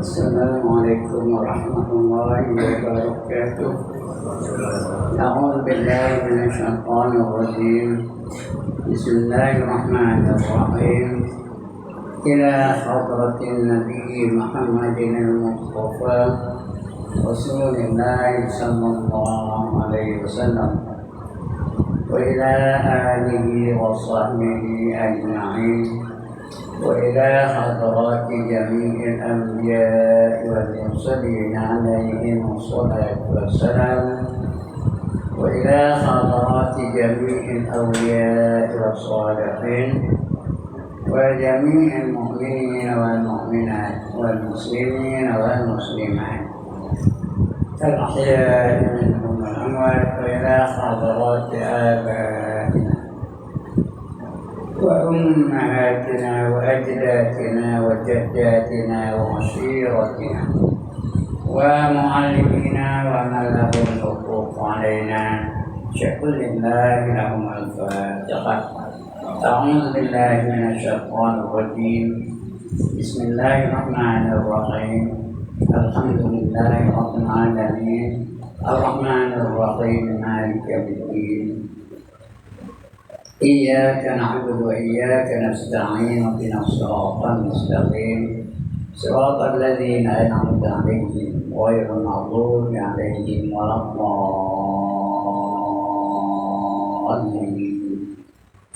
السلام عليكم ورحمة الله وبركاته. أعوذ بالله من الشيطان الرجيم. بسم الله الرحمن الرحيم. إلى حضرة النبي محمد المصطفى رسول الله صلى الله عليه وسلم وإلى آله وصحبه أجمعين وإلى حضرات جميع الأنبياء والمرسلين عليهم الصلاة والسلام وإلى حضرات جميع الأولياء والصالحين وجميع المؤمنين والمؤمنات والمسلمين والمسلمات الأحياء منهم والأموات وإلى حضرات آبائنا وأمهاتنا وأجدادنا وجداتنا وعشيرتنا ومعلمينا ومن لهم الحقوق علينا شكر لله لهم الفاتحة. أعوذ بالله من الشيطان الرجيم. بسم الله الرحمن الرحيم. الحمد لله رب العالمين الرحمن الرحيم مالك يوم الدين. إياك نعبد وإياك نستعين اهدنا الصراط المستقيم صراط الذين أنعمت عليهم غير المغضوب عليهم ولا الضالين.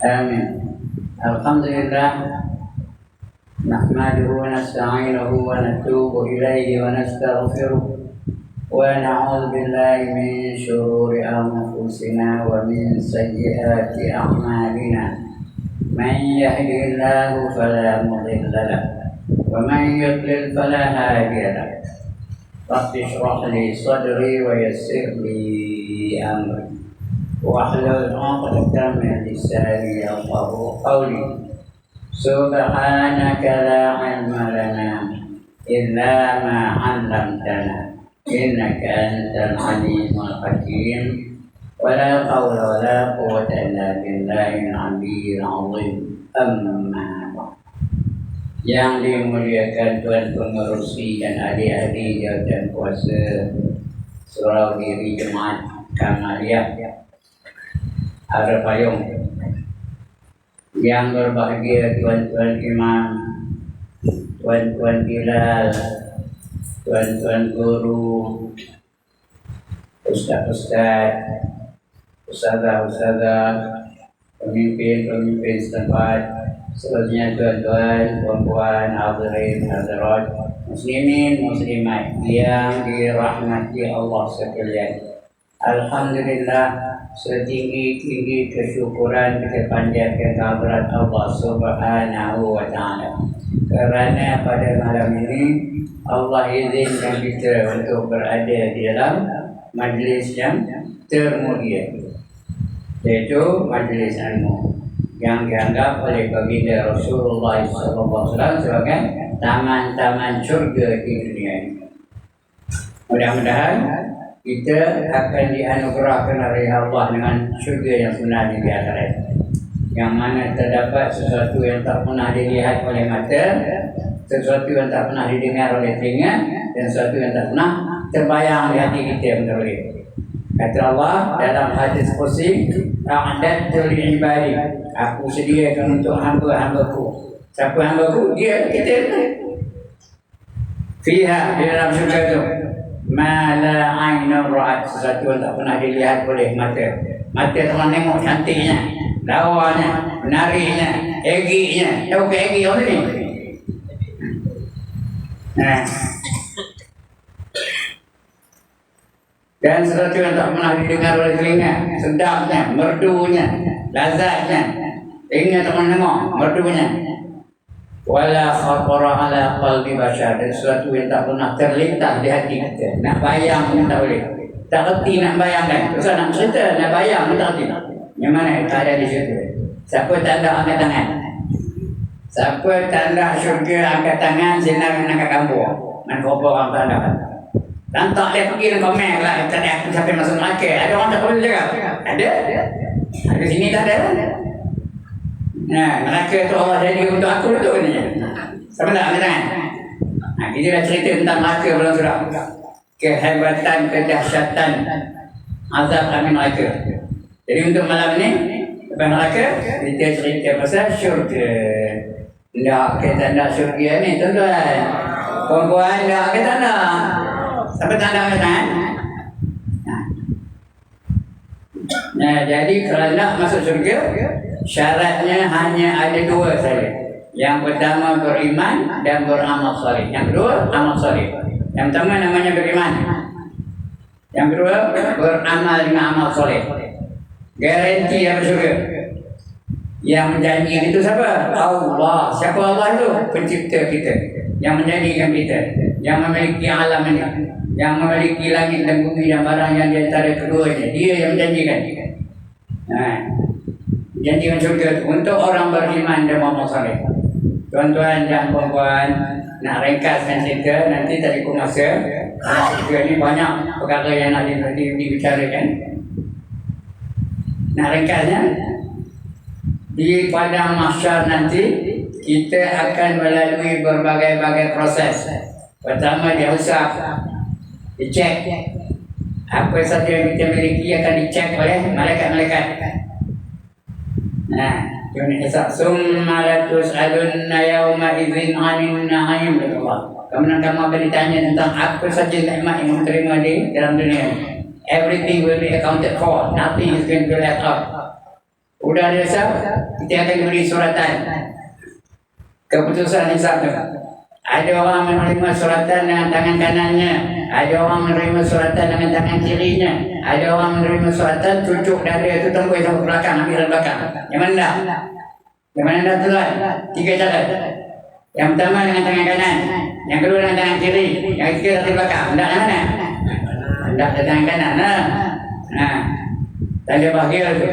آمين. الحمد لله نحمده ونستعينه ونتوب إليه ونستغفره ونعوذ بالله من شرور أنفسنا ومن سيئات أعمالنا. من يهده الله فلا مضل له ومن يضلل فلا هادي له. رب اشرح لي صدري ويسر لي أمري واحلل عقدة من لساني يفقهوا قولي. سبحانك لا علم لنا إلا ما علمتنا إنك أنت العليم الحكيم. ولا حول ولا قوة إلا بالله العلي العظيم. أما بعد. Yang dimuliakan Tuan Pengerusi dan adik-adik jawatan kuasa Surau Diri Jemaat Kamaliyah Ara Payung, yang berbahagia Tuan-Tuan Imam, Tuan-Tuan Bilal, Tuan-tuan guru, ustaz-ustaz, ustazah-ustazah, pemimpin-pemimpin setempat, seterusnya tuan-tuan, puan-puan, hadirin, hadirat, muslimin, muslimat yang dirahmati Allah sekalian. Alhamdulillah, setinggi-tinggi kesyukuran kita panjatkan kehadirat Allah Subhanahu wa Ta'ala. Kerana pada malam ini Allah izinkan kita untuk berada di dalam majlis yang termulia, yaitu majlis ilmu yang dianggap oleh baginda Rasulullah SAW sebagai taman-taman syurga di dunia ini. Mudah-mudahan kita akan dianugerahkan oleh Allah dengan syurga yang sebenar di akhirat, yang mana terdapat sesuatu yang tak pernah dilihat oleh mata, sesuatu yang tak pernah didengar oleh telinga, dan sesuatu yang tak pernah terbayang di hati kita menulis. Kata Allah dalam hadis qudsi, "A'dadtu li'ibadi," aku sediakan untuk hamba-hambaku. Siapa hambaku? Dia, kita. Fiha, di dalam syurga itu, ma la 'ainun ra'at, sesuatu yang tak pernah dilihat oleh mata. Mata telah tengok cantiknya, lawanya, menariknya, eginya. Tahu ke egi orang ni? Dan sesuatu yang tak pernah didengar oleh telinga, sedapnya, merdunya, lazatnya, telinga tak pernah dengar, merdunya. Wala khatara ala qalbi bashar, dan sesuatu yang tak pernah terlintas di hati kita. Nak bayang pun tak boleh, tak kerti nak bayangkan. Terus nak cerita, nak bayang pun tak kerti. Yang mana tak ada di situ. Siapa tanda angkat tangan? Siapa tanda syurga angkat tangan, sinar angkat gambar. Nak berapa orang tanda? Dan tak boleh pergi dan komen lah, tak ada aku sampai masuk neraka. Ada orang tak boleh cakap? Ada? Ada sini tak ada? Nah, neraka tu Allah jadi untuk aku tu ni. Sama tak angkat tangan? ini dah cerita tentang neraka belum sudah. Kehebatan, kedahsyatan azab kami neraka. Jadi untuk malam ni lepas neraka kita cerita pasal syurga. Tak, kita nak syurga ni tuan-tuan. Perempuan tak, kita nak. Sampai tak ada kan? Nah, jadi kalau nak masuk syurga, syaratnya hanya ada dua saja. Yang pertama beriman dan beramal soleh. Yang kedua amal soleh. Yang pertama namanya beriman. Yang kedua beramal dengan amal soleh. Garanti dapat syurga. Yang menjanjikan itu siapa? Allah. Siapa Allah itu? Pencipta kita. Yang menjadikan kita. Yang memiliki alam ini. Yang memiliki langit dan bumi dan barang yang di antara keduanya. Dia yang menjanjikan. Janjikan syurga untuk orang beriman dan beramal soleh. Tuan-tuan dan puan-puan, nak ringkaskan cerita, nanti tak cukup masa. Syurga ni banyak perkara yang nak dibicarakan. Nak ringkasnya, di padang mahsyar nanti kita akan melalui berbagai-bagai proses. Pertama diusap, dicek apa saja yang kita miliki akan dicek oleh malaikat-malaikat. Nah, ini hisab summa latus'alunna yawma idzin 'anil na'im. Kemudian kamu akan ditanya tentang apa saja nikmat yang kamu terima di dalam dunia. Everything will be accounted for. Nothing is going to be left out. Udah ada hisab, kita akan diberi suratan keputusan hisab. Ada orang menerima suratan dengan tangan kanannya, ada orang menerima suratan dengan tangan kirinya, ada orang menerima suratan cucuk dada itu tembus sampai belakang, ambil belakang. Yang mana dah? Yang mana dah tuan? 3 cara. Yang pertama dengan tangan kanan, yang kedua dengan tangan kiri, yang ketiga dari belakang. Hendak yang mana? Hendak dari tangan kanan. Tanda bahagia tu.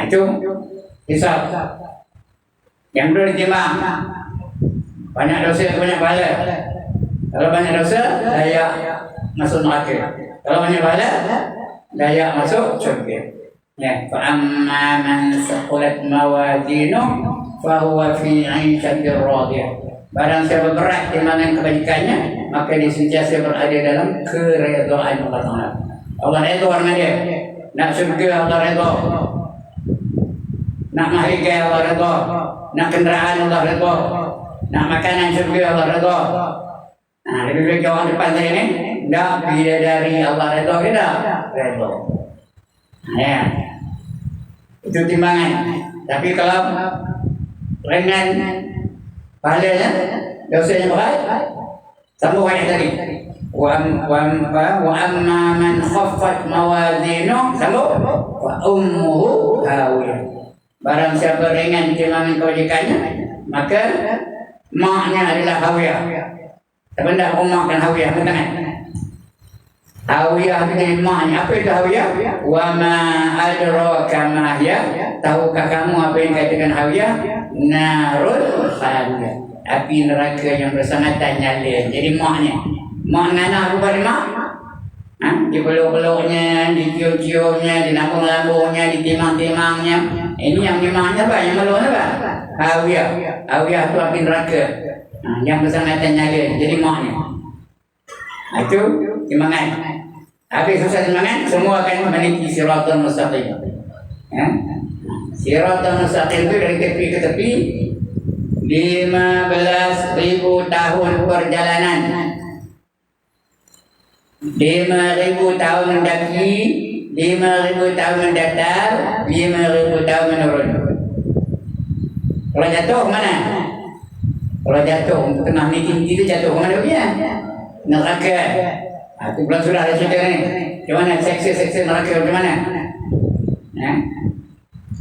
Itu hisab. Yang kedua ditimbang. Banyak dosa atau banyak pahala. Kalau banyak dosa, layak masuk neraka. Kalau banyak pahala, layak masuk syurga. Ya, fa amma man saqulat mawazinuhu fa huwa fi 'ishatin radiyah. Barang siapa berat timbangan kebajikannya, maka dia sentiasa berada dalam keredaan Allah Taala. Allah redha dengan dia. Nak syurga Allah redha. Nak mahligai Allah redha. Nak kenderaan Allah redha. Nak makanan syurga Allah redha. Lebih baik orang depan saya ni, tak bidadari Allah redha ke tak? Redha. Ya. Itu timbangan. Tapi kalau ringan pahalanya, dosanya berat, sambung ayat tadi. Wa amma man khaffat mawazinuhu, sambung. Wa ummuhu hawiyah. Barang siapa ringan timbangan kebajikannya, maka maknya adalah hawiyah. Sebenarnya umat dan hawiyah bukan? Hawiyah itu maknya apa itu hawiyah? Wa ma adraka ma hiya? Tahukah kamu apa yang dikatakan hawiyah? Narul khamiyah. Api neraka yang bersangatan nyala. Jadi maknya ngana apa pada mak? Di peluk-peluknya, di cium-ciumnya, di lambung-lambungnya, di timang-timangnya. Ini yang timangnya apa? Yang meluknya apa? Hawiyah. Hawiyah itu api neraka yang bersangatan nyala. Jadi maknya itu timbangan. Habis susah timbangan, semua akan meniti siratal mustaqim. Siratal mustaqim itu dari tepi ke tepi 15.000 tahun perjalanan. 5.000 tahun mendaki, 5.000 tahun mendatar, 5.000 tahun menurun. Kalau jatuh mana? Kalau jatuh tengah meeting itu jatuh ke mana dia? Neraka. Itu belum sudah ada cerita ni. Di mana seksi neraka di mana?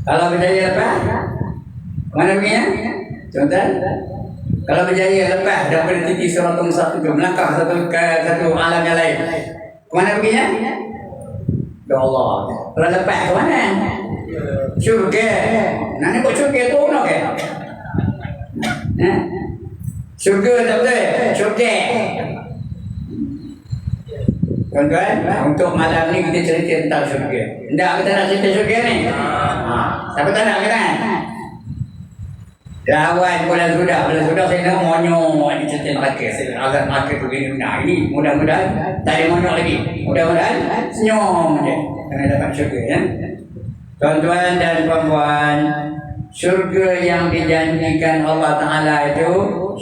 Kalau berjaya lepas, mana begini? Contoh, kalau berjaya lepas dapat titik siratal mustaqim, melangkah satu alam yang lain. Mana begini? Ya Allah. Kalau lepas ke mana? Syurga. Nanti buat syurga tu nak ke? Syurga tak boleh. Syurga. Tuan-tuan, untuk malam ni kita cerita tentang syurga. Tak kita nak cerita syurga ni? Siapa tak nak kita? Lawan bulan sudah saya nak monyok di cerita neraka. Saya agak neraka begini. Nah ini mudah-mudahan tak ada monyok lagi. Mudah-mudahan senyum je. Kena dapat syurga ya. Tuan-tuan dan puan-puan, syurga yang dijanjikan Allah Ta'ala itu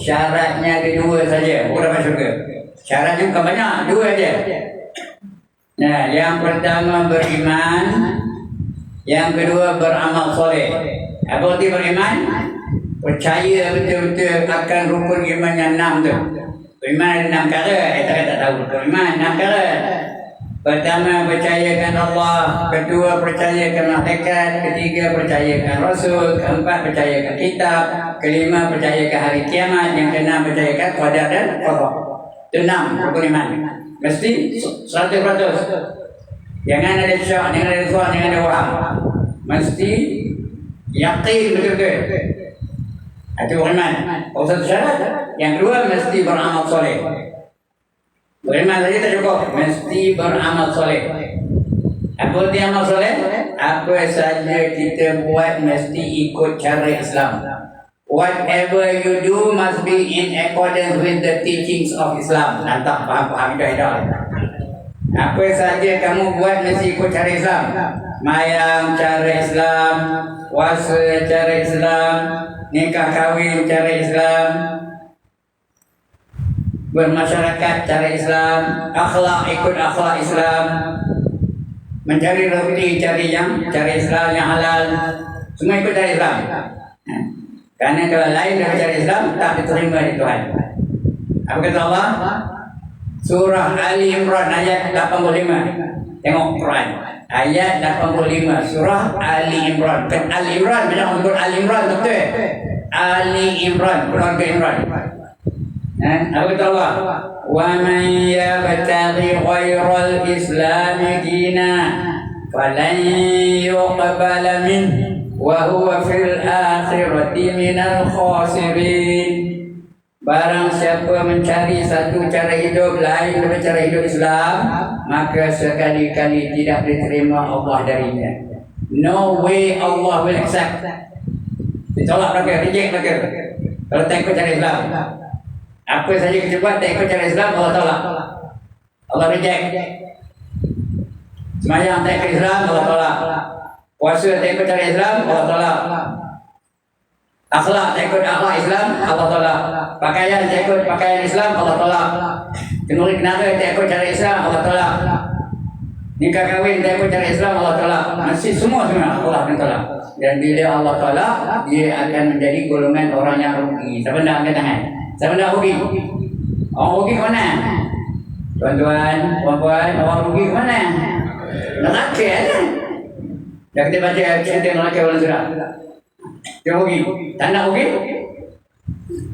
syaratnya ada dua saja. Bukan dapat syurga. Syaratnya bukan banyak, dua saja. Nah, yang pertama beriman, yang kedua beramal soleh. Apa arti beriman? Percaya betul-betul akan rukun iman yang 6 tu. Beriman ada 6 perkara. Saya tak tahu. Beriman 6 perkara. Pertama, percayakan Allah. Kedua, percayakan malaikat. Ketiga, percayakan Rasul. Keempat, percayakan kitab. Kelima, percayakan hari kiamat. Yang keenam, percayakan qadar dan qada. Itu 6 rukun iman. Mesti 100%. Jangan ada syak, jangan ada suat, jangan ada waham. Mesti yakin betul-betul. Itu beriman. Satu syarat. Yang kedua, mesti beramal soleh. Beriman saja tak cukup. Mesti beramal soleh. Apa arti amal soleh? Apa saja kita buat mesti ikut cara Islam. Whatever you do must be in accordance with the teachings of Islam. Nanti faham dah. Apa saja kamu buat mesti ikut cara Islam. Mayang cara Islam, puasa cara Islam, nikah kahwin cara Islam, bermasyarakat cara Islam, akhlak ikut akhlak Islam, mencari rezeki cari cara Islam yang halal, semua ikut cara Islam. Karena kalau lain dari cara Islam tak diterima di Tuhan. Apa kata Allah? Surah Ali Imran ayat 85. Tengok Quran ayat 85 surah Ali Imran. Kan Ali Imran bila orang sebut Ali Imran betul? Ali Imran, keluarga Imran. Apa kata Allah? Wa man yabtaghi ghairal Islam dinan falan yuqbala minhu wa huwa fil akhirati minal khasirin. Barang siapa mencari satu cara hidup lain daripada cara hidup Islam, maka sekali-kali tidak diterima Allah darinya. No way Allah will accept. Ditolak mereka, reject mereka. Kalau tak ikut cara Islam, apa saja kita buat tak ikut cara Islam, Allah tolak. Allah reject. Semayang tak ikut Islam, Allah tolak. Puasa tak ikut cara Islam, Allah tolak. Akhlak tak ikut akhlak Islam, Allah tolak. Pakaian tak ikut pakaian Islam, Allah tolak. Kenuri-kenara tak ikut cara Islam, Allah tolak. Nikah kahwin tak ikut cara Islam, Allah tolak. Masih semua Allah akan tolak. Dan bila Allah tolak, dia akan menjadi golongan orang yang rugi. Siapa nak angkat tangan? Siapa nak rugi? Orang rugi ke mana? Tuan-tuan, puan-puan, orang rugi ke mana? Neraka kan? Dah kita baca cerita neraka orang surah. Dia rugi. Tak nak rugi?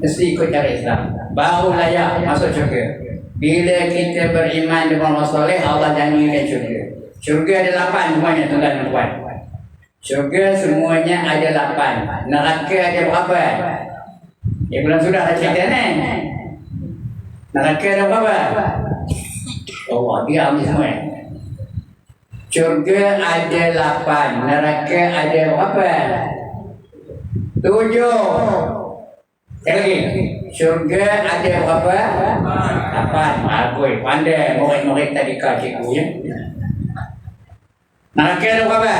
Mesti ikut cara Islam. Baru layak masuk syurga. Bila kita beriman dengan Allah soleh, Allah janjikan syurga. Syurga ada 8 semuanya, tuan-tuan dan puan. Syurga semuanya ada 8. Neraka ada berapa? Bulan sudah dah cerita ni. Neraka ada berapa? Allah diam semua. Syurga ada 8. Neraka ada berapa? 7. Sekali lagi. Syurga ada berapa? 8. Bagui, pandai murid-murid tadika cikgu ya. Neraka ada berapa?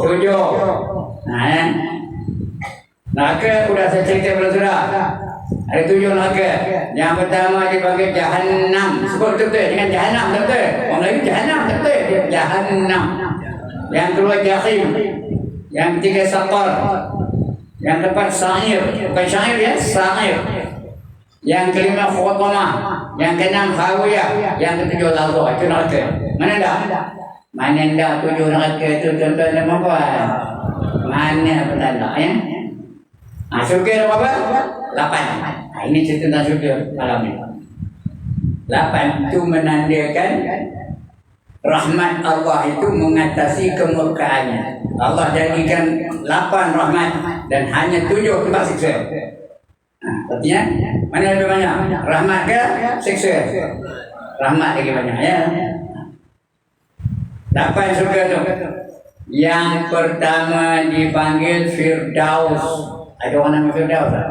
7. Neraka sudah saya cerita belum sudah? Ada 7 neraka. Yang pertama dipanggil Jahannam. Sebut betul-betul dengan Jahannam betul-betul. Orang lain Jahannam betul-betul. Jahannam. Yang kedua Jahim. Yang ketiga Saqar. Yang keempat Sa'ir. Bukan Sa'ir ya, Sa'ir. Yang kelima Khutamah. Yang keenam Hawiyah. Yang ketujuh Lazah. Itu neraka. Mana dah? Mana dah 7 neraka itu tuan-tuan dan puan? Mana pun tak nak ya? Syurga ada berapa? 8. Ini cerita tentang syurga malam ni. 8 itu menandakan rahmat Allah itu mengatasi kemurkaannya. Allah jadikan 8 rahmat dan hanya 7 tempat siksa. Artinya mana lebih banyak? Rahmat ke siksa? Rahmat lagi banyak ya. 8 surga tu. Yang pertama dipanggil Firdaus. Ada orang nama Firdaus tak?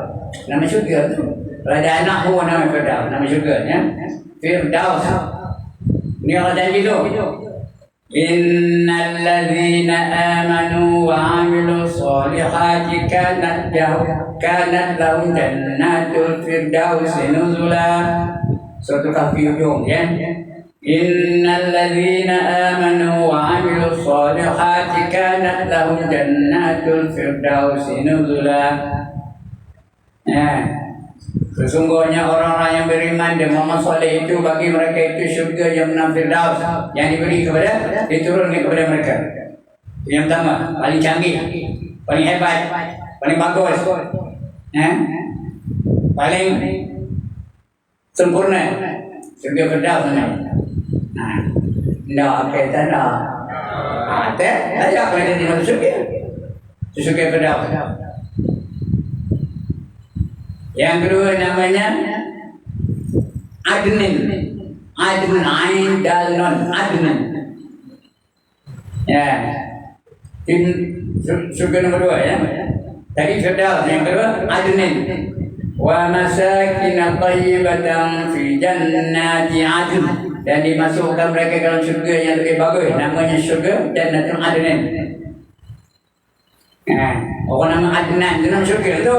Nama syurga tu. Kalau ada anak pun nama Firdaus, nama syurganya Firdaus. Ni Allah janji tu. Innal ladzina amanu wa 'amilus solihati kanat lahum jannatul firdausi nuzula. Surah Kahfi ujung ya. Innal ladzina amanu wa 'amilus solihati kanat lahum jannatul firdausi nuzula. Sesungguhnya orang-orang yang beriman dan beramal soleh itu bagi mereka itu syurga yang menang Firdaus yang diberi kepada, diturunkan kepada mereka. Yang pertama, paling canggih, paling hebat, paling bagus, paling sempurna, syurga Firdaus namanya. Tidak apa tanda. Tak apa yang dia masuk syurga. Syurga Firdaus. Yang kedua namanya Adnan. Adnan, Ain Dal Nun, Adnan. Ya. Surga nomor 2 ya. Tadi Firdaus, yang kedua Adnan. Wa masakin thayyibatan fi jannati adn. Dan dimasukkan mereka dalam syurga yang lebih bagus, namanya syurga Jannatul Adnan. Orang nama Adnan itu nama syurga tu.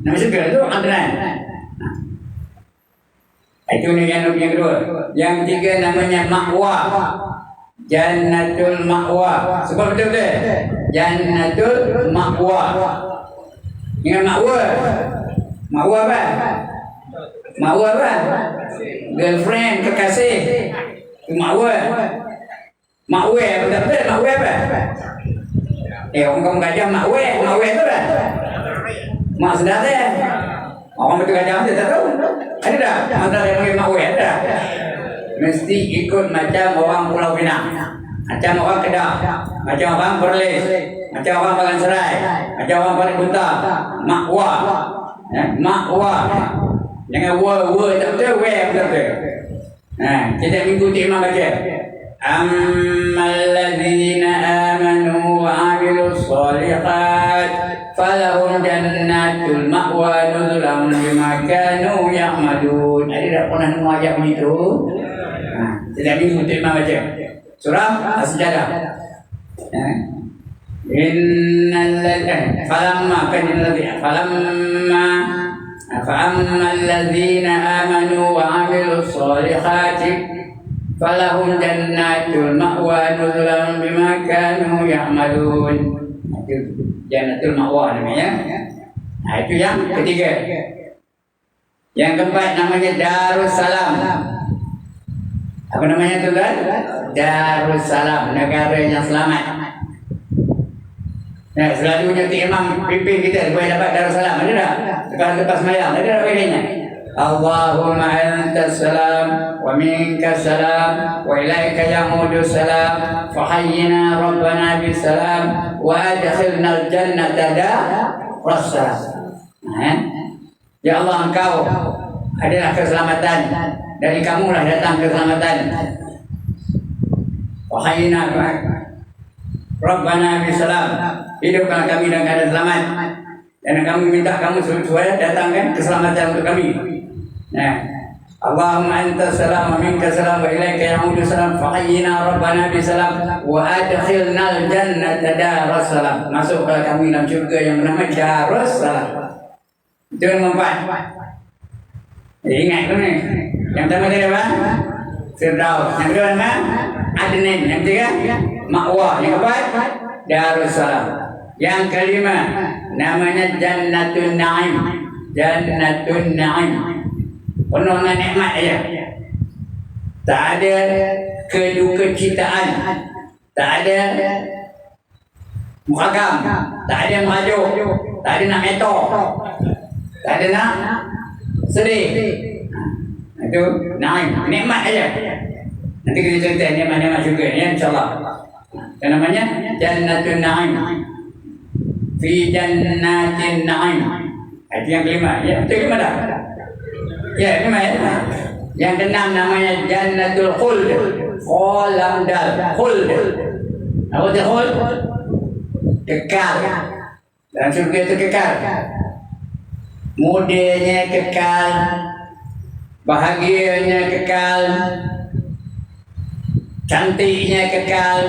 Nama syurga tu Adnan. Itu ni yang kedua. Yang ketiga namanya Ma'wa. Jannatul Ma'wa. Sebab betul-betul Jannatul Ma'wa. Ingat Ma'wa? Ma'wa apa? Ma'wa apa? Girlfriend, kekasih. Itu Ma'wa. Ma'wa, betul-betul Ma'wa apa? Orang kamu gajah Ma'wa. Ma'wa itu apa? Mak sedar dia. Orang betul gajah dia tak tahu. Ada tak? Antara yang panggil Ma'wa ada tak? Mesti ikut macam orang Pulau Pinang, macam orang Kedah, macam orang Perlis, macam orang Bagan Serai, macam orang Paling Kuta. Ma'wa. Ma'wa. Jangan wa tak betul, betul. Kita mengikuti imam baca. Ammal ladzina amanu wa 'amilus sholihat falahum jannatul ma'wa nuzulan bima kanu ya'malun. Ada tak pernah dengar ayat begitu? Tidak mengikuti imam baca. Surah As-Sajdah. Innal ladzina fa'ammal ladzina amanu wa 'amilus sholihati falahum jannatul ma'wa nuzulan bima kanu ya'malun. Itu Jannatul Ma'wa namanya. Itu yang ketiga. Yang keempat namanya Darussalam. Apa namanya tu kan? Darussalam, negara yang selamat. Selalunya imam pimpin kita supaya dapat Darussalam. Ada tak? Sekarang lepas semayang, ada tak bedanya? Allahumma antas salam wa minkas salam wa ilaika ya'udus salam fahayyina rabbana bisalam wa adkhilna al-jannata darussalam. Ya Allah, engkau adalah keselamatan, dari kamulah datang keselamatan. Fahayyina rabbana bisalam, hidupkan kami dengan keadaan selamat, dan kami minta kamu supaya datangkan keselamatan untuk kami. Allahumma antas salam wa minkas salam wa ilaika ya'udus salam fahayyina rabbana bisalam wa adkhilnal jannata darussalam. Masukkan kami dalam syurga yang bernama Darussalam. Itu yang keempat. Ingat tu ni. Yang pertama tadi apa? Firdaus. Yang kedua nama Adnan. Yang ketiga Ma'wa. Yang keempat Darussalam. Yang kelima namanya Jannatul Na'im. Jannatul Na'im. Penuh dengan nikmat aja. Tak ada kedukecitaan, tak ada muhakam, tak ada merajuk, tak ada nak metok, tak ada nak sedih. Itu Na'im, nikmat aja. Nanti kita cerita nikmat-nikmat juga ya, insyaAllah. Itu namanya Jannatul Na'im. Fi Jannatin Na'im. Itu yang kelima. Ya, betul kelima dah? Ya, kelima ya. Yang keenam namanya Jannatul Khuld. Kholam dal Khuld. Apa itu Khuld? Kekal. Dalam syurga itu kekal. Mudanya kekal, bahagianya kekal, cantiknya kekal,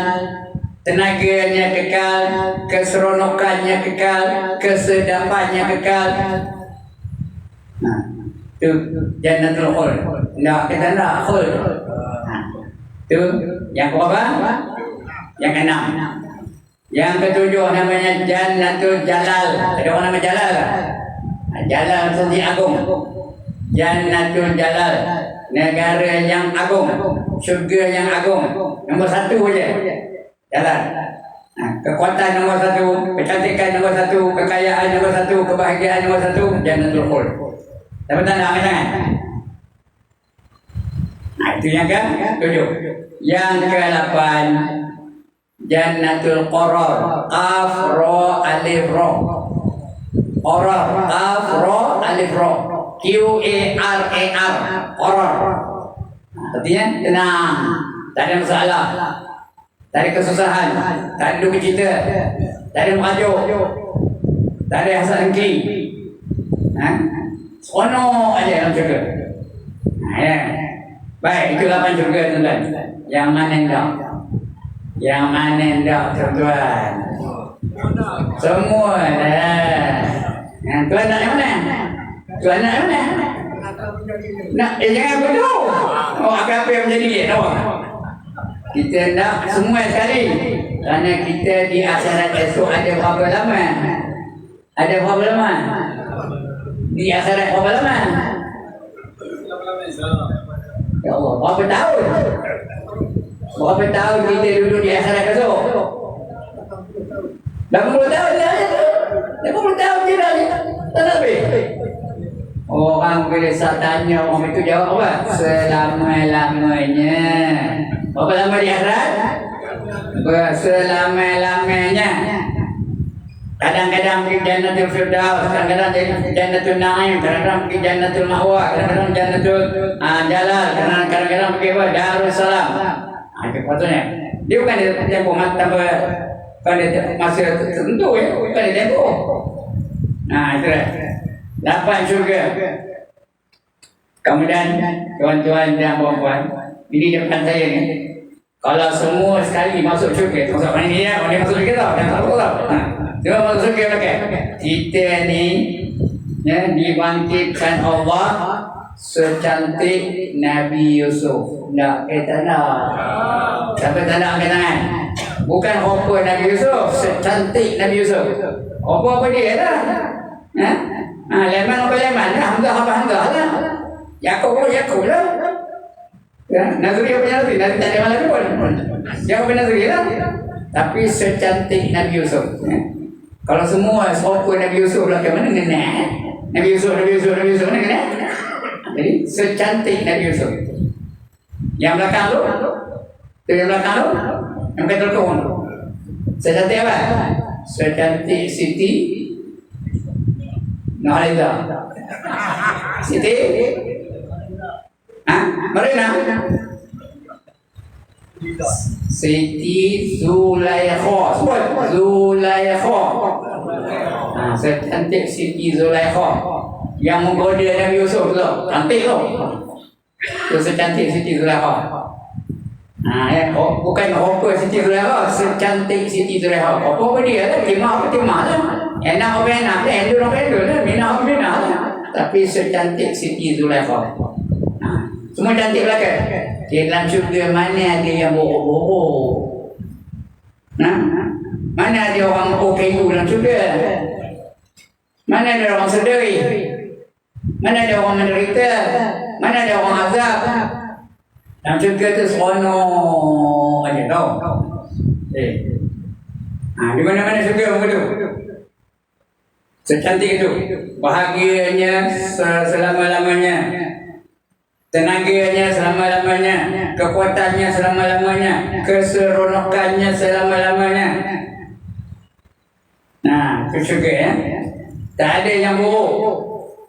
tenaganya kekal, keseronokannya kekal, kesedapannya kekal. Nah, itu jannatul khuld. Tidak, kita tidak khuld. Itu yang berapa? Yang keenam. Yang ketujuh namanya Jannatul Jalal. Ada orang nama Jalal tak? Jalal Suci Agung. Jannatul Jalal, negara yang agung, syurga yang agung. Nombor satu saja Jalal. Kekuatan nombor satu, kecantikan nombor satu, kekayaan nombor satu, kebahagiaan nombor satu, Jannatul Khuld. Dapat tak nak tangan? Itu yang ke-7. Yang ke-8 Jannatul Qarar. Qaf Ra Alif Ra. Qarar. Qaf Ra Alif Ra. Qarar. Qarar. Artinya tenang, tak ada masalah, tak ada kesusahan, tak ada duka cita, tak ada merajuk, tak ada hasad dengki. Seronok aja dalam syurga. Ya. Baik, itu 8 syurga tuan-tuan. Yang mana enggak? Yang mana enggak tuan-tuan? Semua dah. Tuan nak yang mana? Tuan nak yang mana? Nak, jangan bodoh. Apa yang menjadi dia? Kita nak semua sekali. Kerana kita di akhirat esok ada berapa lama? Ada berapa lama? Di akhirat berapa lama? Ya Allah, berapa tahun? Berapa tahun kita duduk di akhirat esok? 80 tahun dah. 80 tahun je dah. Tak habis. Orang bila saya tanya, orang itu jawab apa? Selama-lamanya. Berapa lama di akhirat? Selama-lamanya. Kadang-kadang pergi Jannatul Firdaus, kadang-kadang Jannatul Naim, kadang-kadang pergi Jannatul Ma'wa, kadang-kadang Jannatul Jalal, kadang-kadang pergi apa? Darussalam. Itu patutnya. Dia bukan dia tempoh pada masa tertentu ya, bukan dia tempoh. Itu dah. 8 syurga. Kemudian tuan-tuan dan puan-puan, ini depan saya ni. Kalau semua sekali masuk syurga, masuk mana ni ya? Mana masuk syurga tau? Jangan tahu tau. Cuma masuk syurga pakai. Kita ni dibangkitkan Allah secantik Nabi Yusuf. Tak kata nak. Siapa tak nak angkat tangan? Bukan rupa Nabi Yusuf, secantik Nabi Yusuf. Apa dia dah? Leman apa leman? Hamzah apa Hamzah lah. Yaakob lah. Nazri apa Nazri? Nazri tak ada malam pun. Jangan apa Nazri lah. Tapi secantik Nabi Yusuf. Kalau semua serupa Nabi Yusuf lah, ke mana kena? Nabi Yusuf mana kena? Jadi secantik Nabi Yusuf. Yang belakang tu? Yang belakang tu? Yang kata tu? Secantik apa? Secantik Siti Nurhaliza. Siti? Marina? Siti Zulaikha. Sebut Zulaikha. Secantik Siti Zulaikha. Yang menggoda Nabi Yusuf tu. Cantik tu. Itu secantik Siti Zulaikha. Bukan rupa Siti Zulaikha, secantik Siti Zulaikha. Apa dia lah? Timah lah. Enak apa enak lah. Endul apa endul lah. Minah apa minah lah. Tapi secantik Siti Zulaikha. Semua cantik belakang. Di dalam syurga mana ada yang borok-borok? Mana ada orang kayu dalam syurga? Mana ada orang sedih? Mana ada orang menderita? Mana ada orang azab? Dalam syurga tu seronok aja tau. Di mana-mana syurga begitu. Secantik itu. Bahagianya selama-lamanya. Tenaganya selama-lamanya. Kekuatannya selama-lamanya. Keseronokannya selama-lamanya. Itu syurga ya. Tak ada yang buruk.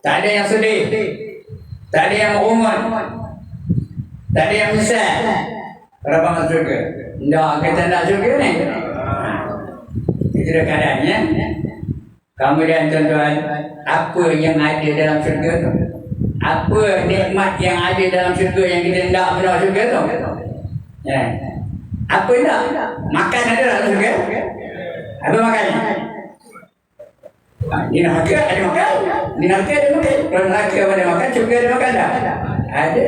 Tak ada yang sedih. Tak ada yang merungut. Tak ada yang menyesal. Berapa masuk syurga? Tak, kita nak syurga ni. Itu dah keadaannya. Kemudian tuan-tuan, apa yang ada dalam syurga tu? Apa nikmat yang ada dalam syurga yang kita hendak masuk syurga tu? Ya. Apa nak? Makan ada dalam syurga? Apa makan? Di neraka ada makan. Di neraka ada makan. Kalau neraka ada makan, syurga ada makan tak? Ada.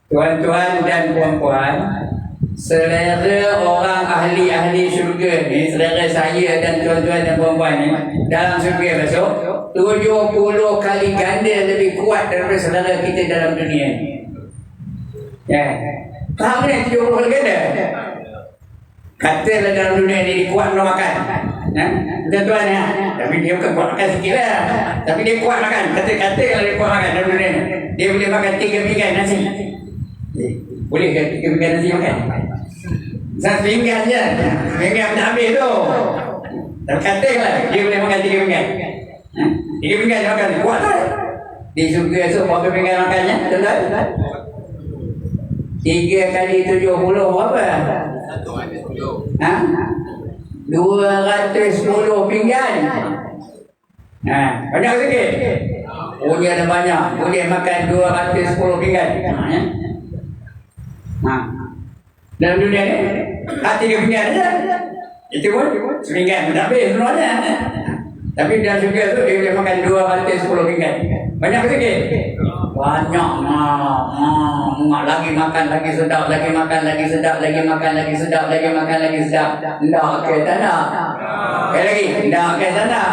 Tuan-tuan dan puan-puan, selera orang ahli-ahli syurga ni, selera saya dan tuan-tuan dan puan-puan ni, dalam syurga besok 70 kali ganda lebih kuat daripada selera kita dalam dunia ni. Ya. Faham ni 70 kali ganda? Katalah dalam dunia ni dia kuat belum makan. Tuan-tuan ya. Tapi dia bukan kuat makan sikit lah. Tapi dia kuat makan. Kata-kata kalau dia kuat makan dalam dunia ni, dia boleh makan 3 pinggan nasi. Boleh ke 3 pinggan nasi makan? Satu pinggan je. Pinggan tak habis tu. Tak katalah dia boleh makan 3 pinggan. 3 pinggan dia makan. Kuat tu. Di surga esok berapa pinggan makannya? Tuan-tuan? 3 kali 70 berapa? 210 pinggan. Banyak sikit. Punya ada banyak. Boleh makan 210 pinggan. Dalam dunia ni 3 pinggan saja. Itu pun sepinggan tak habis sebenarnya. Tapi dalam syurga tu dia boleh makan 210 pinggan. Banyak sikit. Banyak. Lagi makan lagi sedap, lagi makan lagi sedap, lagi makan lagi sedap, lagi makan lagi sedap. Ndak ke tak nak? Lagi ndak ke tak nak?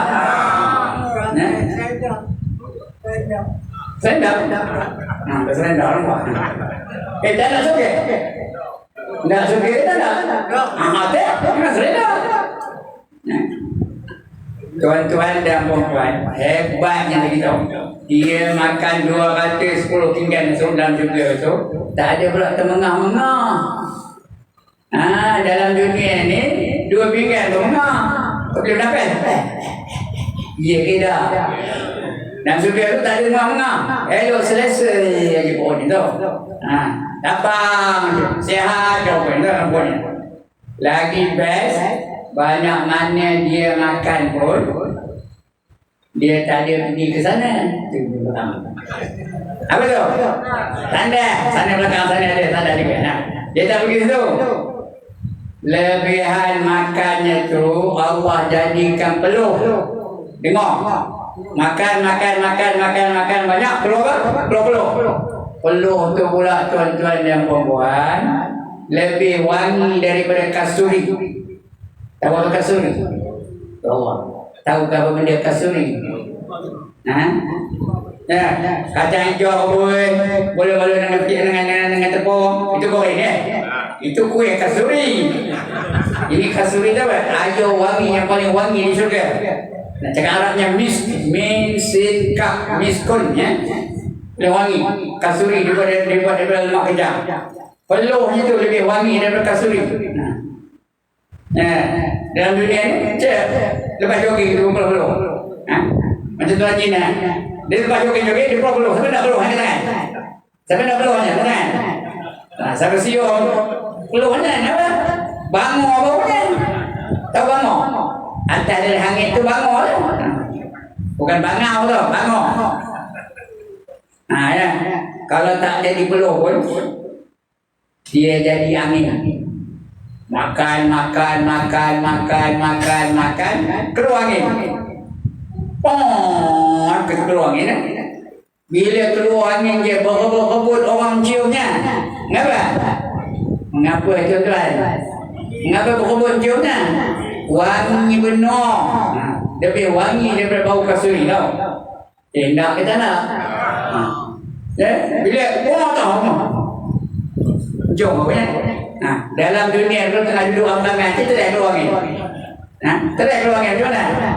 Sedap. Sedap rumah. Tak nak syurga? Tak syurga tak nak? Tak sedap. Tuan-tuan dan puan-puan, hebatnya lagi tahu. Dia makan 210 pinggan esok dalam syurga esok. Tak ada pula termengah-mengah. Dalam dunia ni 2 pinggan termengah. Boleh dapat? Ya ke dah? Dalam syurga tu tak ada mengah-mengah. Elok selesai aja pohon ni tau. Tapang, sihat kau pun dalam pohon ni. Lagi best, banyak mana dia makan pun dia tak ada pergi ke sana. Apa tu? Tanda. Sana belakang sana ada tanda juga. Dia tak pergi situ. Lebihan makannya tu Allah jadikan peluh. Dengar. Makan banyak. Peluh apa? Peluh. Peluh tu pula tuan-tuan dan puan-puan lebih wangi daripada kasuri. Tahu apa kasuri? Allah. Tahu apa benda kasuri? Kacang hijau boleh dengan tepung. Itu kuih ni. Itu kuih kasuri. Ini kasuri tu apa? Air wangi yang paling wangi di syurga. Nak cakap Arabnya miskun ya. Lebih wangi. Kasuri daripada lemak kejang. Peluhnya tu lebih wangi daripada kasuri. Dalam dunia ni, lepas jogging tu peluh. Macam tuan Cina. Dia lepas jogging, dia peluh. Siapa nak peluh? Hanya tangan. Siapa nak peluhnya? Tangan. Siapa siung? Peluhnya apa? Bangor apa punya? Tahu bangor? Atas dari hangit tu bangor lah. Bukan bangau tu, bangor. Ya. Kalau tak jadi peluh pun, dia jadi angin. Makan, keluar angin. Keluar angin. Bila keluar angin dia berebut orang ciumnya. Mengapa tuan-tuan? Mengapa berebut ciumnya? Wangi benar. Lebih wangi daripada bau kasuri tau. Nak ke tak nak? Bila tahu jom apa ya? Dalam dunia kalau tengah duduk ambangan kita tak keluar angin. Tak keluar angin macam mana?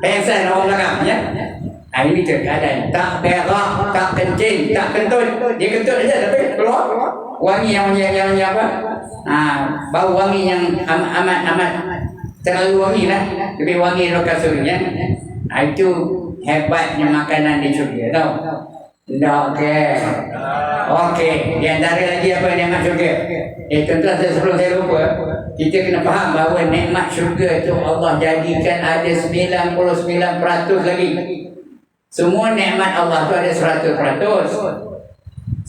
Pengsan orang belakang ya. Ini keadaan tak berak, tak kencing, tak kentut. Dia kentut saja tapi keluar wangi yang apa? Bau wangi yang amat terlalu wangi lah. Lebih wangi dari kasuri ya. Itu hebatnya makanan di syurga tau. Okey. Di antara lagi apa yang nak syurga? Tuan-tuan sebelum saya lupa, kita kena faham bahawa nikmat syurga tu Allah jadikan ada 99% lagi. Semua nikmat Allah tu ada 100%.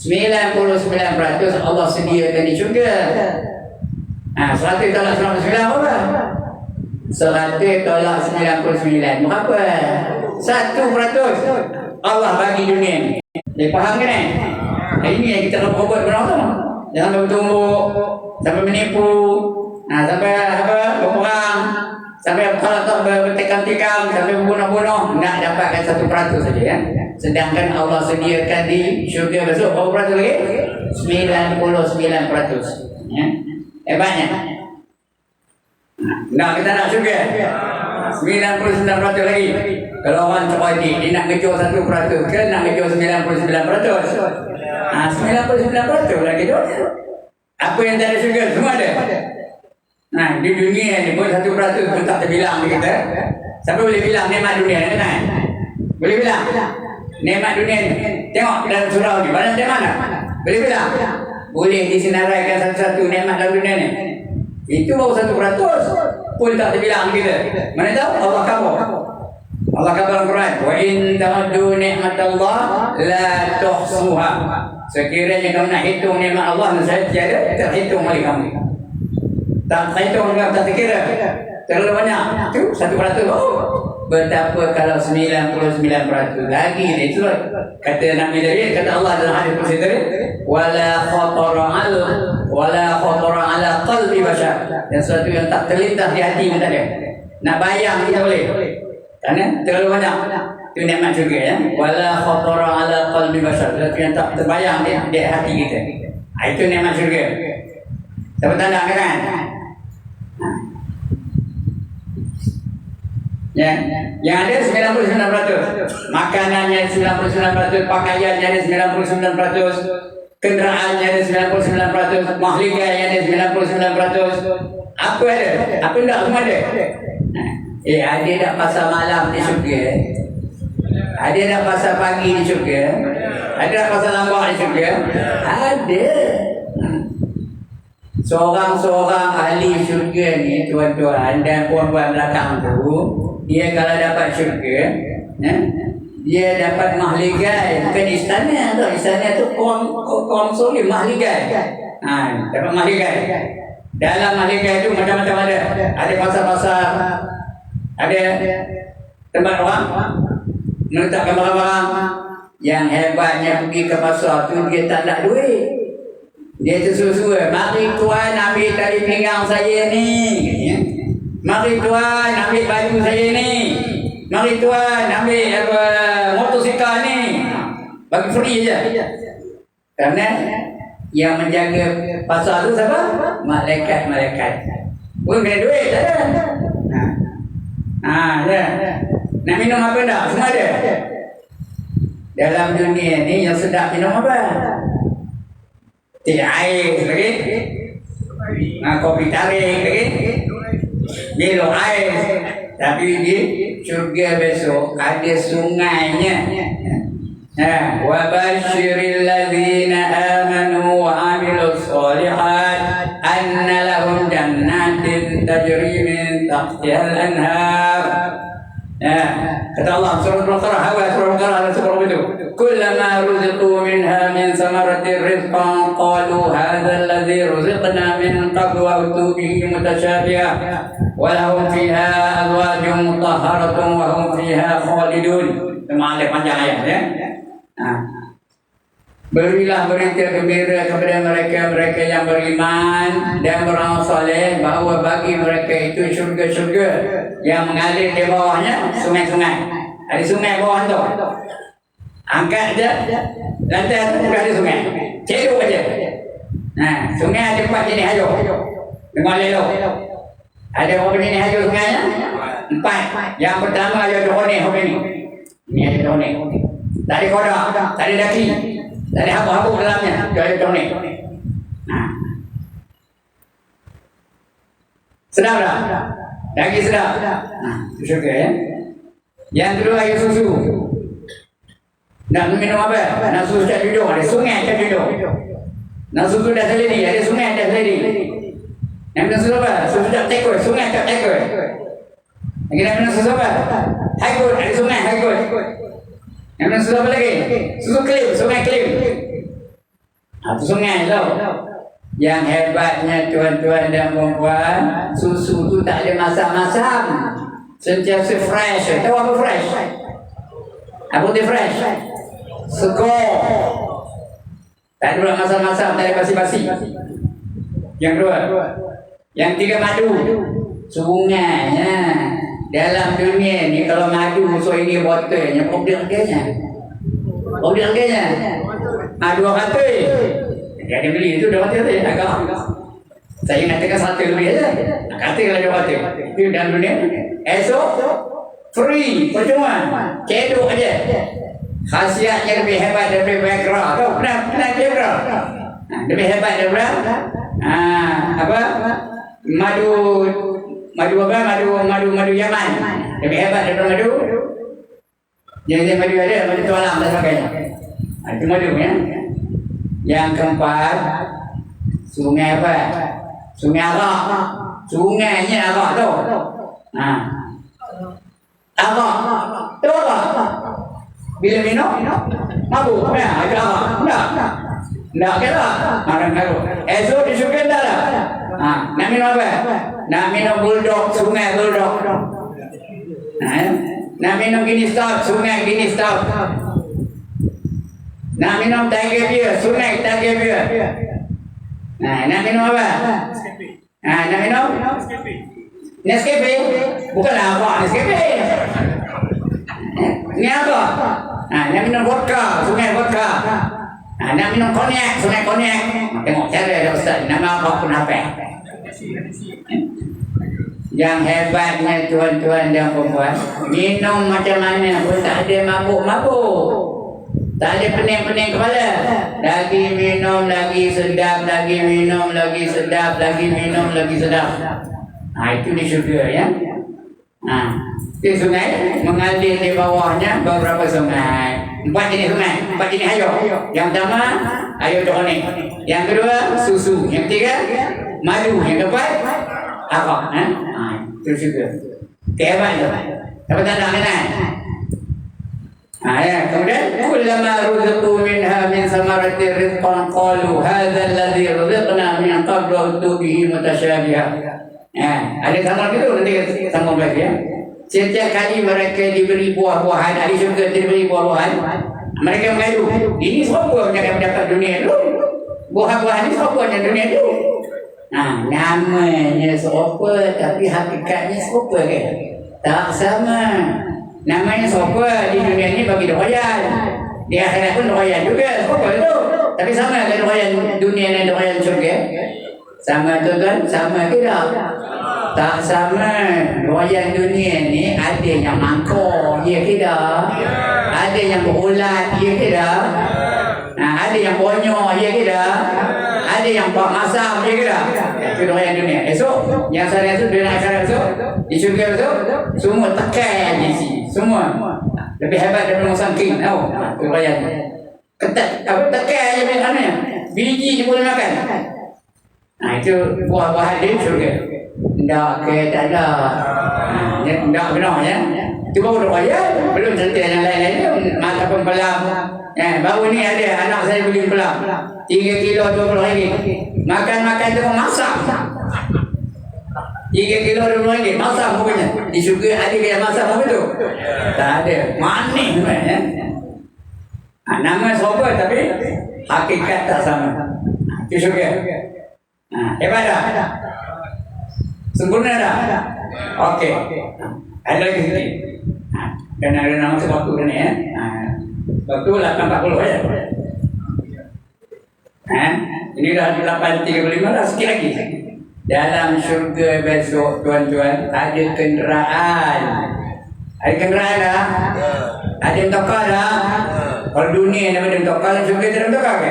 99% Allah sediakan di syurga. 100 tolak 99 apa? 100 tolak 99 berapa? 1% Allah bagi dunia ni. Dia faham ke ni? Ini yang kita nak buat benar tu. Jangan bertumbuk, sampai menipu, sampai apa? Berperang, sampai kalau tak bertekam-tekam, sampai membunuh-bunuh, nak dapatkan 1% saja ya. Sedangkan Allah sediakan di syurga besok berapa peratus lagi? 99%. Ya. Hebatnya. Nak kita nak syurga? 99% lagi. Kalau orang cerdik, dia nak kejar 1% ke nak kejar 99%? 99% lagi tu. Apa yang tak ada syurga semua ada. Di dunia ni pun 1% pun tak terbilang kita. Siapa boleh bilang nikmat dunia ni kan? Boleh bilang? Nikmat dunia ni. Tengok dalam surau ni, mana dari mana? Boleh bilang? Boleh disenaraikan satu-satu nikmat dalam dunia ni. Itu baru 1% pun tak terbilang kita. Mana tahu? Allah khabar. Allah kata dalam Quran, wa in ta'uddu ni'matallah la tuhsuha. Sekiranya kamu nak hitung nikmat Allah, nescaya tiada terhitung oleh kamu. Tak terhitung, tak terkira. Terlalu banyak. Itu 1%. Betapa kalau 99% lagi itu kata Nabi Daud, kata Allah dalam hadis kursi tadi, wala khatara ala qalbi bashar. Dan sesuatu yang tak terlintas di hati pun tak ada. Nak bayang kita boleh. Kerana terlalu banyak. Itu nikmat juga ya. Wala khatara ala qalbi bashar. Sesuatu yang tak terbayang di hati kita. Itu nikmat syurga. Siapa tanda kan? Ya, yang ada 99%. Makanannya 99%, pakaiannya ada 99%, kenderaannya ada 99%, mahligai ada 99%. Apa ada? Apa tak semua ada? Ada tak pasal malam di syurga? Ada tak pasal pagi di syurga? Ada tak pasal lambak di syurga? Ada. Seorang-seorang ahli syurga ni, tuan-tuan dan puan-puan belakang tu, dia kalau dapat syurga, dia dapat mahligai. Bukan istana tu. Istana tu korang soleh mahligai. Dapat mahligai. Dalam mahligai tu macam-macam ada. Ada pasar-pasar, ada tempat orang meletakkan barang-barang. Yang hebatnya pergi ke pasar tu, dia tak nak duit. Dia sesuai, mari tuan ambil tali pinggang saya ni. Mari tuan ambil baju saya ni. Mari tuan ambil motosikal ni. Bagi free je. Kerana yang menjaga pasar tu siapa? Malaikat-malaikat. Pun kena duit, tak ada. Ya. Nak minum apa tak? Semua ada. Dalam dunia ni yang sedap minum apa? Teh air lagi, kopi tarik lagi, Milo air. Tapi di syurga besok ada sungainya. Wa basyiril ladzina amanu wa amilus shalihat anna lahum jannatin tajri min tahtihal anhar. Kata Allah surah Al-Baqarah, surah Al-Baqarah surah itu. Kullama ruziqu minha min samaratir rizqan qalu hadha alladhi ruziqna min qablu wa utu bihi mutasyabiha wa lahum fiha azwajun mutahharatun wa hum fiha khalidun. Maksudnya panjang ayat ya. Berilah berita gembira kepada mereka yang beriman dan beramal soleh bahawa bagi mereka itu syurga-syurga yang mengalir di bawahnya sungai-sungai. Ada sungai bawah tu. Angkat je, lantai tu sudah ada sungai. Ceruk aja. Sungai ada 4 jenis hayuk. Dengar lelok. Ada berapa jenis hayuk sungainya? 4. Yang pertama ada hone ni. Ini ada hone. Tak ada kodak, tak ada daki. Tak ada habuk-habuk dalamnya. Dia ada tonik. Sedap tak? Daging sedap. Itu syurga ya. Yang kedua air susu. Nak minum apa? Nak susu tak duduk. Ada sungai tak duduk. Nak susu dah selidi. Ada sungai tak selidi. Nabi nak susu apa? Susu tak tekoi, sungai tak tekoi. Lagi Nabi nak susu apa? Haikut, ada sungai haikut. Nabi nak susu apa lagi? Susu klim, sungai klim. Itu sungai tau. Yang hebatnya tuan-tuan dan puan-puan, susu tu tak ada masam-masam, sentiasa fresh. Tahu apa fresh? Apa tu fresh? Segar. Tak ada pula masam-masam, tak ada basi-basi. Yang kedua, yang tiga madu. Sungai. Dalam dunia ni kalau madu so ini botolnya, problem dia. Problem dia. Dua kata. Dia ada beli itu dua kata je agak. Saya katakan satu lebih aja. Kata kalau dua kata. Itu dalam dunia. Esok free, percuma. Cedok aja. Khasiatnya lebih hebat daripada Viagra. Tahu pernah Viagra? Lebih hebat daripada apa? Madu Yaman. Lebih hebat daripada madu. Yang madu ada, madu tualang dan sebagainya. Itu madu ya. Yang keempat, sungai apa? Sungai Arak. Sungainya Arak tu. Arak. Tahu Arak? Bila minum, mabuk. Ada Arak. Tak kira. Orang karo. Esok disukai dah lah. Nak minum apa? Nak minum bulldog, sungai bulldog. Nak minum gini stop, sungai gini stop. Nak minum tiger beer, sungai tiger beer. Nak minum apa? Nak minum? Nescafe. Bukanlah apa Nescafe. Ini apa? Nak minum vodka, sungai vodka. Nak minum konyak, sungai konyak. Tengok cara dia Ustaz. Nama apa pun apa. Yang hebatnya tuan-tuan dan puan-puan, minum macam mana pun tak ada mabuk-mabuk. Tak ada pening-pening kepala. Lagi minum lagi sedap, lagi minum lagi sedap, lagi minum lagi sedap. Itu di syurga ya. Di sungai mengalir di bawahnya beberapa sungai. 4 jenis sungai, 4 jenis air. Yang pertama air tonik. Yang kedua susu. Yang ketiga madu. Yang keempat arak. Itu syurga. Kehebat tu. Apa tak nak kenal? Kemudian kullama ruziqu minha min samarati rizqan qalu hadza alladhi ruziqna min qablu wa bihi mutasyabiha. Ada sama gitu nanti sambung lagi ya. Setiap kali mereka diberi buah-buahan, ahli syurga diberi buah-buahan, mereka mengadu, ini siapa yang mendapat dunia itu? Buah-buahan ini siapa yang dunia itu? Namanya siapa tapi hakikatnya siapa ke? Tak sama. Namanya siapa di dunia ini bagi doayan. Di akhirat pun doayan juga. Siapa itu? Tapi sama dengan doayan dunia dan doayan syurga? Sama tuan-tuan? Sama ke tak? Tak sama. Doayan dunia ni ada yang mangkuk, ya ke tak? Ada yang berulat, ya ke tak? Ada yang bonyok, ya ke tak? Ada yang buat masam, ya ke tak? Itu doayan dunia. Esok, yang saya esok, dunia akhirat esok, di syurga esok, semua tekan je si. Semua lebih hebat daripada musang king. Tahu? Doayan ketat. Tekan je mana? Biji je boleh makan. Itu buah-buahan dia syurga. Tak ke tak ada. Tak benar ya. Itu baru doayan. Belum cerita yang lain-lain. Mata pempelam. Baru ni ada anak saya beli pelam 3 kilo 20 ringgit. Makan-makan tu masak 3 kilo 20 ringgit. Masak pokoknya. Di syurga ada yang masak apa tu? Tak ada. Manis ya. Nama siapa tapi hakikat tak sama. Di syurga. Hebat tak? Sempurna dah? Okey. Ada lagi sikit. Dan ada nama waktu ni ya. Waktu 8.40 ya. Ini dah 8.35 dah sikit lagi. Dalam syurga besok tuan-tuan ada kenderaan. Ada kenderaan dah? Ada motokar dah? Kalau dunia nama ada motokar, syurga tak ada motokar ke?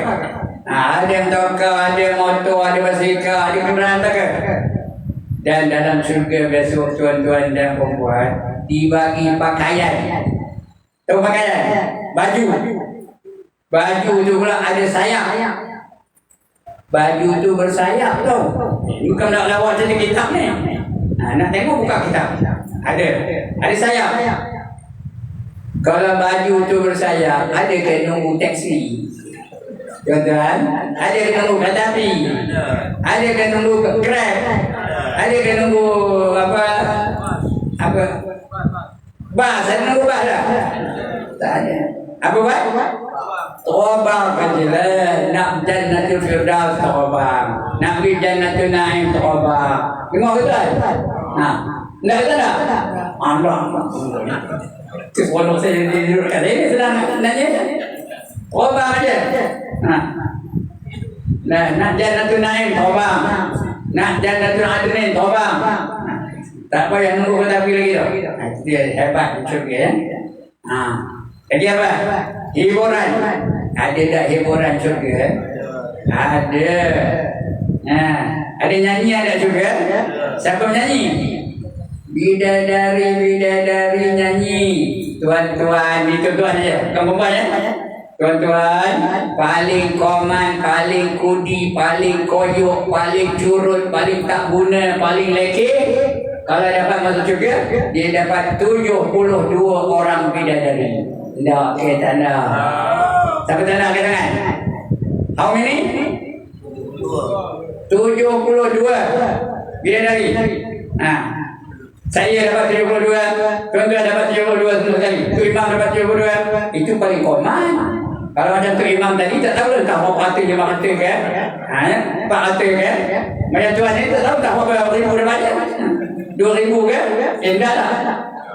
Ada motokar, ada motor, ada basikal, ada kenderaan tak ke? Dan dalam syurga besok tuan-tuan dan perempuan dibagi pakaian. Tahu pakaian? Baju. Baju tu pula ada sayap. Baju tu bersayap tau. Bukan nak lawan jadi kitab ni. Nak tengok buka kitab. Ada sayap. Kalau baju tu bersayap, ada ke nunggu taksi? Tuan-tuan, ada ke nunggu kereta api? Ada ke nunggu Grab? Ada ke nunggu apa? Bas, ada nunggu bas tak? Tak ada. Apa bas? Terbang je lah. Nak Jannatul Firdaus terbang. Nak pergi Jannatul Naim terbang. Tengok ke tak? Nak kata tak? Allah. Kalau saya duduk kat sini sedang nanya. Terbang aja. Nak Jannatul Naim terbang. Nak Jannatul Adnin terbang. Tak payah nunggu kereta api lagi tau. Itu dia hebat syurga ya. Jadi apa? Hiburan. Ada tak hiburan syurga? Ada. Ada nyanyi ada juga. Siapa menyanyi? Bidadari nyanyi. Tuan-tuan, itu tuan aja. Bukan perempuan ya? Tuan-tuan, paling koman, paling kudi, paling koyok, paling curut, paling tak guna, paling lekeh. Kalau dapat masuk syurga, dia dapat 72 orang bidadari. Tak, tak nak. Siapa tak nak angkat tangan? How many? 72 bidadari. Saya dapat 72, tuan-tuan dapat 72 semua kali. Tu imam dapat 72. Itu paling common. Kalau macam tu imam tadi tak tahu lah tak berapa ratus 500 kan? 400 kan? Macam tuan ni tak tahu tak berapa ribu dah banyak. 2,000 kan? Endah lah.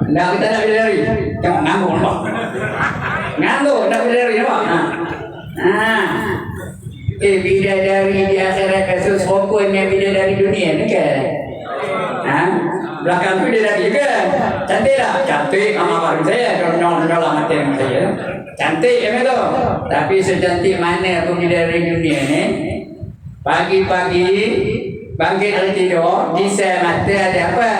Endah kita nak bidadari. Tengok nganggur nampak. Nganggur nak bidadari nampak. Bidadari di akhirat kasus hukumnya bidadari dunia ni kan? Belakang tu bidadari juga. Cantik tak? Cantik sama baru saya. Nyolong mati dengan saya. Cantik ya tu. Tapi secantik mana pun bidadari dunia ni, pagi-pagi bangkit dari tidur, disai mata ada apa?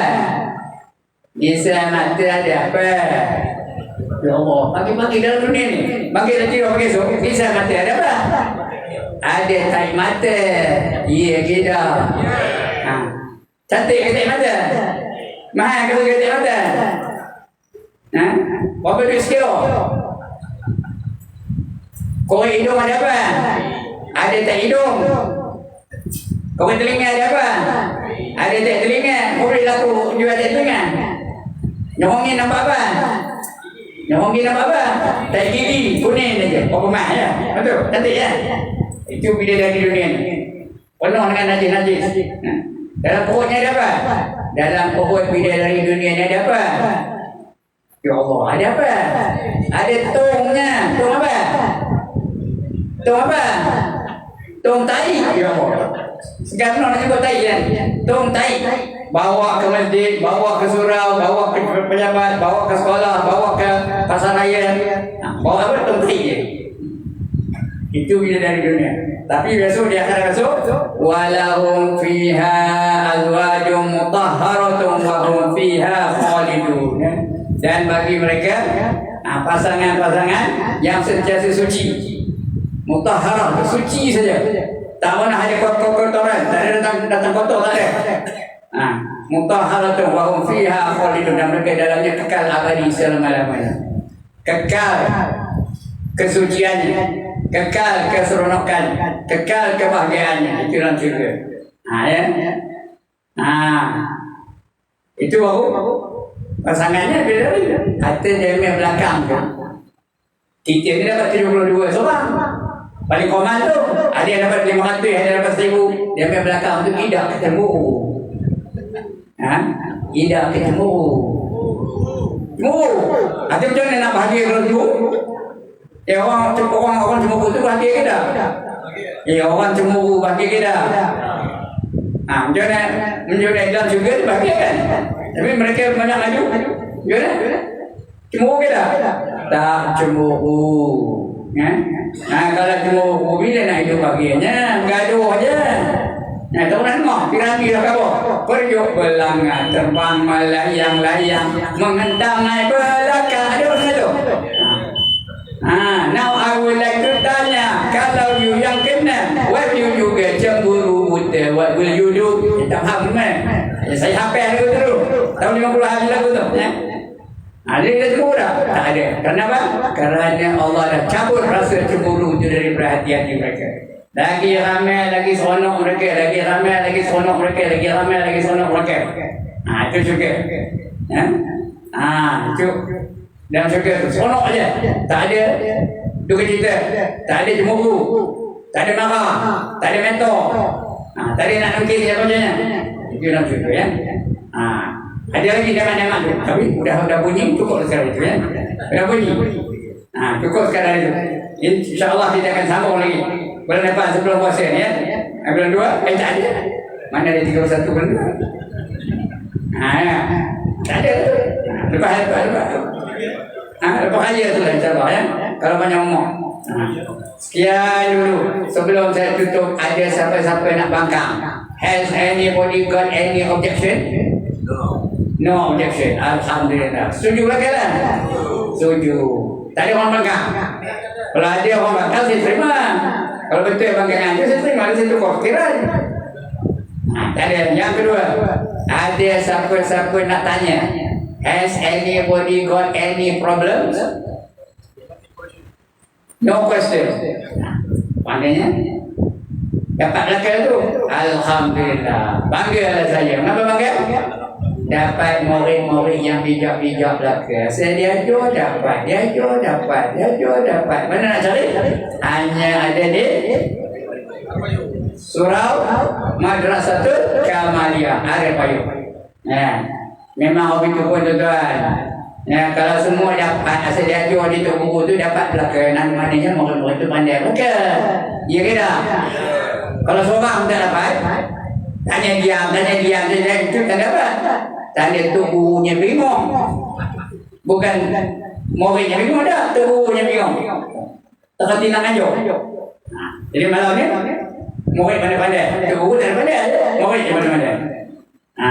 Disai mata ada apa? Ya Allah, pagi-pagi dalam dunia ni, bangkit dari tidur pagi esok, disai mata ada apa? Ada tai mata. Ya kita. Cantik ke tai mata? Mahal ke tai mata? Berapa duit sekilo? Korek hidung ada apa? Ada tai hidung. Korek telinga ada apa? Ada tak telinga? Korek laku jual tak telinga? Nyongongin nampak apa? Nyongongin nampak apa? Tak gigi, kuning saja. Pemah ya? Betul? Cantik ya? Itu bidadari dunia ni. Penuh dengan najis-najis. Dalam perutnya ada apa? Dalam perut bidadari dunia ni ada apa? Ya Allah, ada apa? Ada tongnya. Tong apa? Tong apa? Tong tai. Ya Allah. Sekarang nak sebut tai kan? Tong tai. Bawa ke masjid, bawa ke surau, bawa ke pejabat, bawa ke sekolah, bawa ke pasar raya. Bawa apa? Tong tai je. Itu bidadari dunia. Tapi besok di akhirat besok, walahum fiha azwajum mutahharatun wa hum fiha khalidun. Dan bagi mereka pasangan-pasangan yang sentiasa suci. Mutahharah, suci saja. Tak pernah ada kotoran, tak ada datang kotor, tak ada. Mutahharatun wa hum fiha khalidun, dan mereka dalamnya kekal abadi selama-lamanya. Kekal kesuciannya, kekal keseronokan, kekal kebahagiaannya. Itu dalam syurga. Itu baru pasangannya bidadari. Kata dia belakang tu, kita ni dapat 72 seorang. Paling koman tu, ada yang dapat 500, ada yang dapat 1,000. Dia belakang tu tidak ketemu. Tidak ketemu. Macam mana nak bahagia kalau tu? Orang cemburu tu bahagia ke tak? Orang cemburu bahagia ke tak? Macam mana menjadi dalam syurga tu bahagia kan? Tapi mereka banyak laju. Macam mana? Cemburu ke tak? Tak cemburu. Kalau cemburu, bila nak hidup bahagianya? Bergaduh aja. Tak pernah dengar piramid dah khabar. Periuk belanga, terbang melayang-layang, mengendam naik belakang. Ada orang tu? Now I would like to tanya, kalau you yang kena. What you juga cemburu buta. What will you do? Tak faham mana? Saya hafal lagu tu. Tahun 50 hari lagu tu. Ada yang cemburu tak? Tak ada. Kenapa? Kerana Allah dah cabut rasa cemburu itu dari perhatian mereka. Lagi ramai, lagi seronok mereka. Lagi ramai, lagi seronok mereka. Lagi ramai, lagi seronok mereka. Itu juga. Itu. Dan juga seronok aja. Tak ada duka cita. Tak ada cemburu. Tak ada marah. Tak ada mentor. Tak ada nak nakir siapa saja. Itu dalam syurga ya. Ada lagi zaman-zaman tu. Tapi dah bunyi cukup sekarang itu ya. Dah bunyi. Cukup sekarang itu. InsyaAllah kita akan sambung lagi. Bulan depan sebelum puasa ni ya. Bulan 2 tak ada. Mana ada 31 bulan 2. Tak ada. Lepas aja tu lah insyaAllah ya. Kalau banyak ngomong. Sekian dulu. Sebelum saya tutup, ada siapa-siapa nak bangkang? Has anybody got any objection? No objection. Alhamdulillah. Setuju lah kan? Setuju. Tak ada orang bangkang. Kalau ada orang bangkang, saya terima. Kalau betul bangkangan itu, saya terima. Saya tukar fikiran. Tak ada. Yang kedua, ada siapa-siapa nak tanya? Has anybody got any problems? No question. Maknanya dapat belakang tu. Alhamdulillah. Banggalah saya. Kenapa bangga? Dapat murid-murid yang bijak-bijak belakang. Saya diajar dapat. Mana nak cari? Hanya ada di Surau Madrasatul Kamaliyah Arif Ayub. Memang hobi tu pun tuan-tuan. Kalau semua dapat asal diajar di tu buku tu dapat belakang. Maknanya murid-murid tu pandai belakang. Ya ke tak? Kalau seorang tak dapat, tanya diam, itu tak dapat. Tanya tu gurunya bingung. Bukan muridnya bingung dah, tu gurunya bingung. Tak kena ajar. Jadi malam ni murid pandai-pandai, tu guru tak pandai, murid pandai-pandai.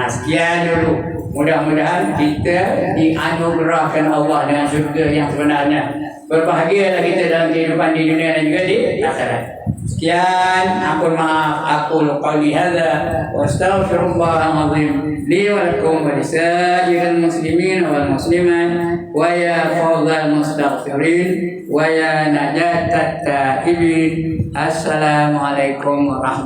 Sekian dulu. Mudah-mudahan kita dianugerahkan Allah dengan syurga yang sebenarnya. Berbahagialah kita dalam kehidupan di dunia dan juga di akhirat. Sekian, maaf aku qawli hadza wa astaghfirullahal azim li wa lakum wa lisa'iril muslimin wal muslimat wa ya fawzal mustaghfirin wa ya najatat taibin. Assalamualaikum warahmatullahi wabarakatuh.